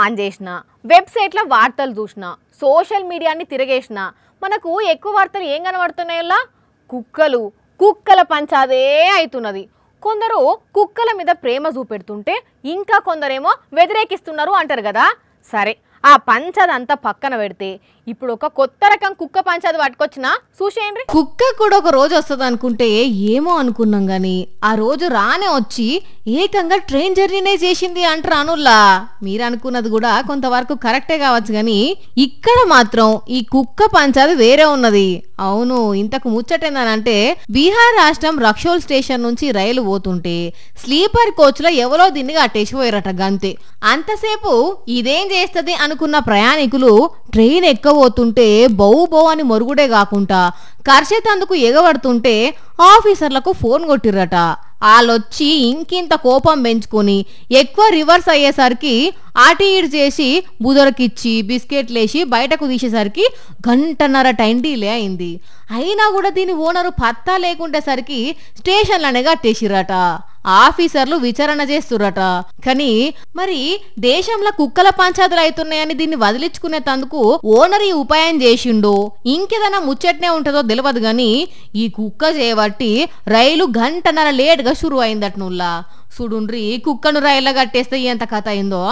On చేసిన వెబ్సైట్లో వార్తలు చూసిన సోషల్ మీడియాని తిరగేసిన మనకు ఎక్కువ వార్తలు ఏం కనబడుతున్నాయల్లా కుక్కల పంచాదే అవుతున్నది. కొందరు కుక్కల మీద ప్రేమ చూపెడుతుంటే ఇంకా కొందరేమో వ్యతిరేకిస్తున్నారు అంటారు కదా. సరే ఆ పంచదంతా పక్కన పెడితే ఇప్పుడు ఒక కొత్త రకం కుక్క పంచది పట్టుకొచ్చినా చూసేయండి. కుక్క కూడా ఒక రోజు వస్తుంది అనుకుంటే ఏమో అనుకున్నాం గాని ఆ రోజు రానే వచ్చి ఏకంగా ట్రైన్ జర్నీనే చేసింది అంటారు అనుల్లా. మీరు అనుకున్నది కూడా కొంతవరకు కరెక్టే కావచ్చు గాని ఇక్కడ మాత్రం ఈ కుక్క పంచది వేరే ఉన్నది. అవును, ఇంతకు ముచ్చటేందనంటే బీహార్ రాష్ట్రం రక్షోల్ స్టేషన్ నుంచి రైలు పోతుంటే స్లీపర్ కోచ్ లో ఎవరో దీన్ని అట్టేసిపోయారట గంతే. అంతసేపు ఇదేం చేస్తుంది అనుకున్న ప్రయాణికులు ట్రైన్ ఎక్కబోతుంటే బౌ బౌ అని మొరుగుడే కాకుండా కర్షేతందుకు ఎగబడుతుంటే ఆఫీసర్లకు ఫోన్ కొట్టిర్రట. వాళ్ళొచ్చి ఇంకింత కోపం పెంచుకొని ఎక్కువ రివర్స్ అయ్యేసరికి అటు ఇటు చేసి బుదరకిచ్చి బిస్కెట్లేసి బయటకు తీసేసరికి గంటన్నర టైం డిలే అయింది. అయినా కూడా దీని ఓనరు పత్తా లేకుండేసరికి స్టేషన్లనే కట్టేసిరట. ఆఫీసర్లు విచారణ చేస్తురట. కానీ మరి దేశంలో కుక్కల పంచాయతీలు అవుతున్నాయని దీన్ని వదిలించుకునే తందుకు ఓనర్ ఈ ఉపాయం చేసిండో ఇంకేదైనా ముచ్చట్నే ఉంటుందో తెలియదు గాని ఈ కుక్క చేయబట్టి రైలు గంటన్నర లేట్ గా షురు అయిందట. నుల్లా చూడుండ్రి కుక్కను రైల్లో కట్టేస్తే ఎంత కథ అయిందో.